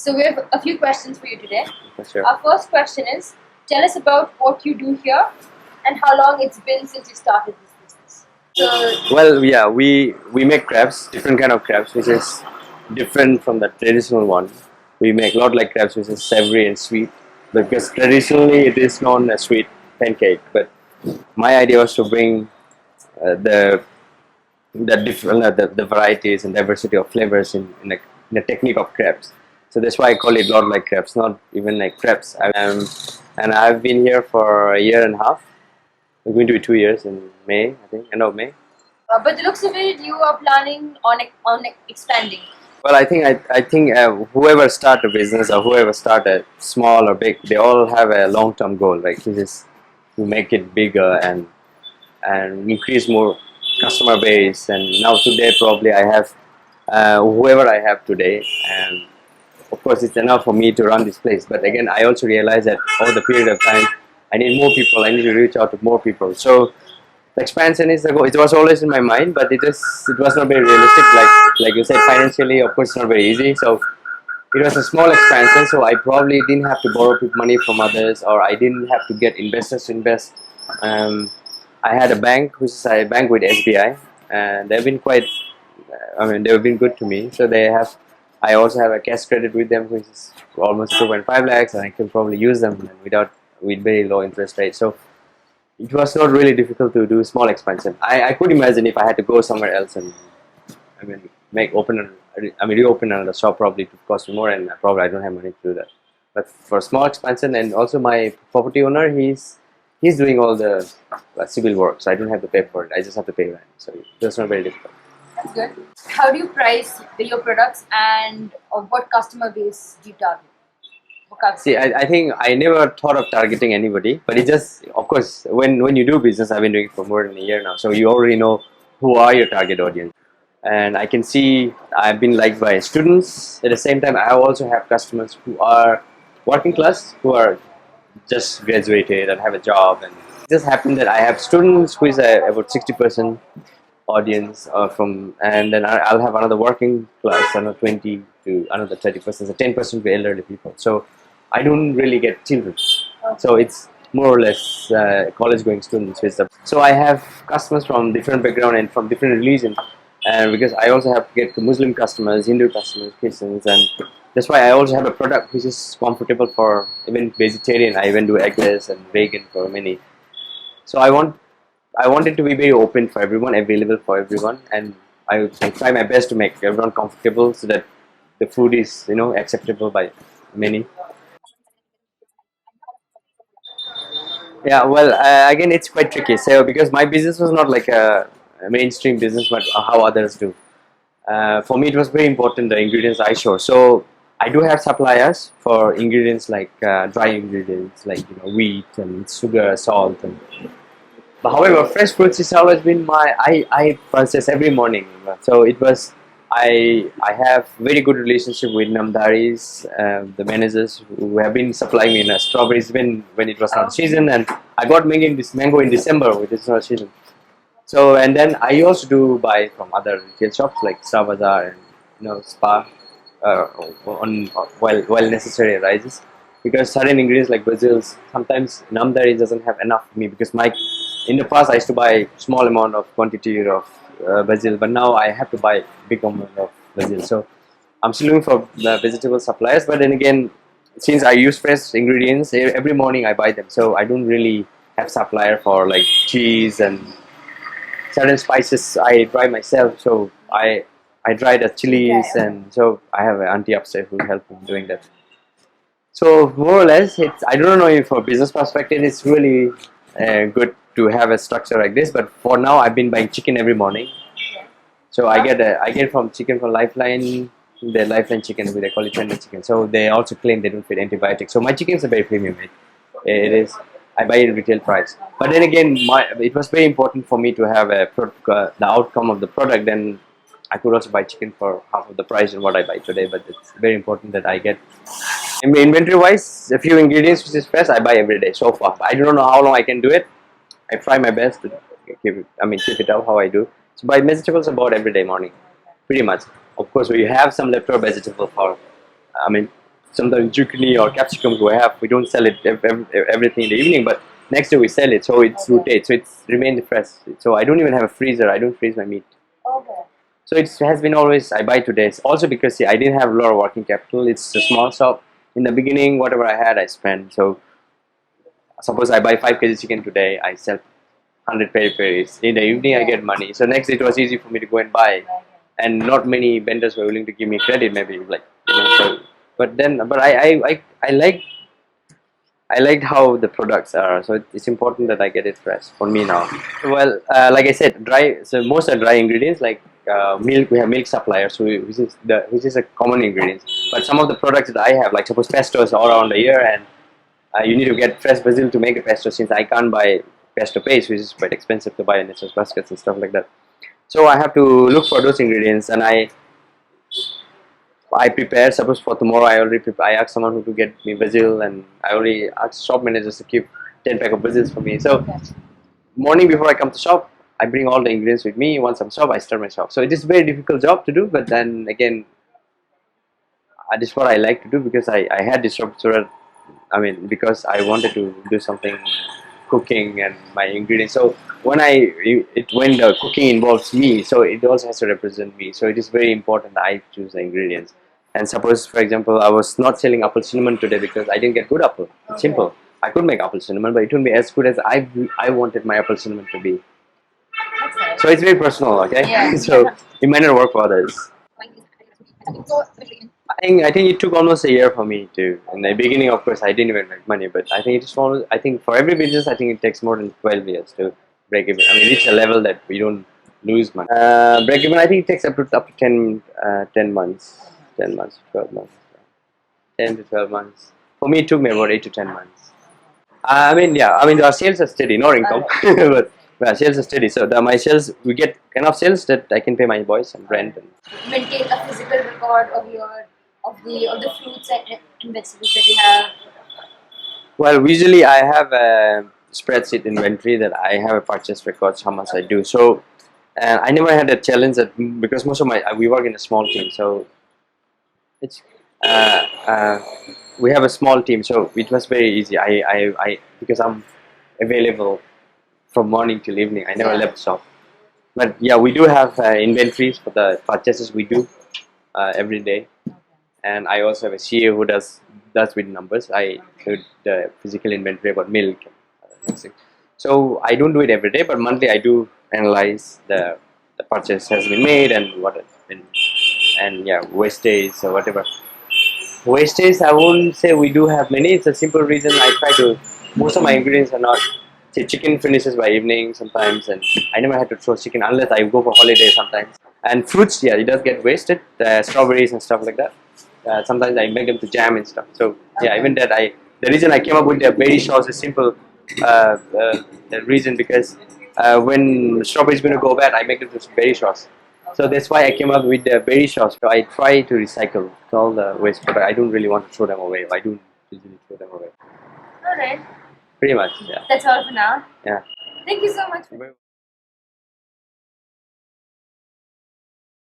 So we have a few questions for you today. Sure. Our first question is, tell us about what you do here and how long it's been since you started this business. So, Well, yeah, we make crabs, different kind of crabs, which is different from the traditional one. We make a lot like crabs, which is savory and sweet, because traditionally it is known as sweet pancake. But my idea was to bring the different the varieties and diversity of flavors in the technique of crepes. So that's why I call it lot like crepes, not even like crepes. And I've been here for a year and a half. It's going to be 2 years in May, I think, end of May. but the looks of it, you are planning on expanding. Well, I think whoever start a business or whoever start a small or big, they all have a long term goal, right? Which is to make it bigger and increase more customer base. And now today probably I have whoever I have today, and of course it's enough for me to run this place. But again, I also realize that over the period of time, I need more people. I need to reach out to more people. So the expansion is the goal. It was always in my mind, but it was not very realistic. Like you said, financially, of course, it's not very easy. So it was a small expansion. So I probably didn't have to borrow money from others, or I didn't have to get investors to invest. Um, I had a bank, which is I bank with SBI, and they've been quite. I mean, they've been good to me. So they have. I also have a cash credit with them, which is almost 2.5 lakhs, and I can probably use them with very low interest rate. So it was not really difficult to do small expansion. I could imagine if I had to go somewhere else and I mean reopen another shop, probably it would cost me more, and probably I don't have money to do that. But for small expansion, and also my property owner, he's doing all the civil work, so I don't have to pay for it. I just have to pay rent, so it's not very difficult. That's good. How do you price your products and what customer base do you target? See, I think I never thought of targeting anybody, but it just, of course, when you do business, I've been doing it for more than a year now, so you already know who are your target audience. And I can see I've been liked by students. At the same time, I also have customers who are working class, who are just graduated and have a job. And it just happened that I have students who is about 60% audience from, and then I'll have another working class, another 20 to another 30%, so 10% for elderly people. So I don't really get children. So it's more or less college going students with them. So I have customers from different background and from different religion, and because I also have to get to Muslim customers, Hindu customers, Christians, and that's why I also have a product which is comfortable for even vegetarian. I even do eggless and vegan for many. So I want it to be very open for everyone, available for everyone, and I try my best to make everyone comfortable so that the food is acceptable by many. Yeah, well, again, it's quite tricky. So because my business was not like a mainstream business, but how others do. For me, it was very important the ingredients I show. So I do have suppliers for ingredients like dry ingredients like wheat and sugar, salt, and but however, fresh fruits has always been I process every morning. So it was I have very good relationship with Namdaris, the managers who have been supplying me strawberries when it was not season, and I got mango in December, which is not season. So and then I also do buy from other retail shops like Star Bazaar and Spa uh, while necessary arises, because certain ingredients like Brazil's sometimes Namdari doesn't have enough for me, because my in the past I used to buy small amount of quantity of basil, but now I have to buy big amount of basil. So I'm still looking for vegetable suppliers, but then again, since I use fresh ingredients every morning, I buy them. So I don't really have supplier for like cheese and certain spices. I dry myself. So I dry the chilies, and so I have an auntie upstairs who help me doing that. So more or less, it's I don't know if for business perspective it's really good to have a structure like this. But for now, I've been buying chicken every morning. So I get from chicken from Lifeline, the Lifeline chicken, they call it tender chicken. So they also claim they don't fit antibiotics. So my chickens are very premium. It is. I buy it retail price. But then again, it was very important for me to have the outcome of the product. Then I could also buy chicken for half of the price than what I buy today. But it's very important that I get inventory wise, a few ingredients which is fresh, I buy every day so far. I don't know how long I can do it. I try my best to keep it up how I do. So buy vegetables about every day morning, pretty much. Of course, we have some leftover vegetable for, I mean, sometimes zucchini or capsicum we don't sell it everything in the evening, but next day we sell it, so it's Okay. rotate, so it's remained fresh. So I don't even have a freezer. I don't freeze my meat. Okay. So it has been always I buy today. It's also because see, I didn't have a lot of working capital. It's a small shop. In the beginning, whatever I had, I spent. So suppose I buy 5 kg chicken today, I sell 100 peri peris. In the evening, I get money. So next, it was easy for me to go and buy, and not many vendors were willing to give me credit. Maybe like so. But then, but I liked how the products are. So it's important that I get it fresh for me now. Well, like I said, dry. So most are dry ingredients like milk. We have milk suppliers, which is a common ingredient. But some of the products that I have, like suppose pestos all around the year, and you need to get fresh basil to make a pesto, since I can't buy pesto paste, which is quite expensive to buy in its baskets and stuff like that. So I have to look for those ingredients, and I prepare. Suppose for tomorrow, I already prepare. I ask someone who to get me basil, and I already ask shop managers to keep 10 pack of basils for me. So morning before I come to shop, I bring all the ingredients with me. Once I'm shop, I start my shop. So it is a very difficult job to do, but then again, this is what I like to do because I had this job so that, I mean, because I wanted to do something cooking and my ingredients. So when when the cooking involves me, so it also has to represent me. So it is very important that I choose the ingredients. And suppose, for example, I was not selling apple cinnamon today because I didn't get good apple. It's simple. I could make apple cinnamon, but it wouldn't be as good as I wanted my apple cinnamon to be. That's nice. So it's very personal, okay? Yeah. So it might not work for others. I think it took almost a year for me to. In the beginning, of course, I didn't even make money, but I think it is almost. I think for every business, I think it takes more than 12 years to break even. I mean, reach a level that we don't lose money. Break even, I think it takes up to 10 months, 10 months, 12 months, 10 to 12 months. For me, it took me about 8 to 10 months. I mean, yeah, I mean, our sales are steady, not income, but sales are steady. So my sales, we get enough sales that I can pay my boys and rent. And Maintain a physical record of the fruits and vegetables that you have. Well, usually I have a spreadsheet inventory that I have a purchase records how much I do. So, and I never had a challenge that because most of we work in a small team, so it's uh, uh, we have a small team, so it was very easy. I because I'm available from morning till evening. I never left shop. But yeah, we do have inventories for the purchases we do every day, and I also have a CA who does with numbers. I do the physical inventory about milk and things. So I don't do it every day, but monthly I do analyze the purchase has been made and what has been, and yeah, wastage or whatever. Wastage, I won't say we do have many. It's a simple reason I try to. Most of my ingredients are not. Say chicken finishes by evening sometimes, and I never had to throw chicken unless I go for holiday sometimes. And fruits, yeah, it does get wasted. Strawberries and stuff like that. Sometimes I make them to jam and stuff. So yeah, even that the reason I came up with the berry sauce is simple. The reason because when strawberry is going to go bad, I make them to berry sauce. So that's why I came up with the berry sauce. So I try to recycle all the waste product. I don't really want to throw them away. I don't usually throw them away. Alright. Pretty much, yeah. That's all for now. Yeah. Thank you so much for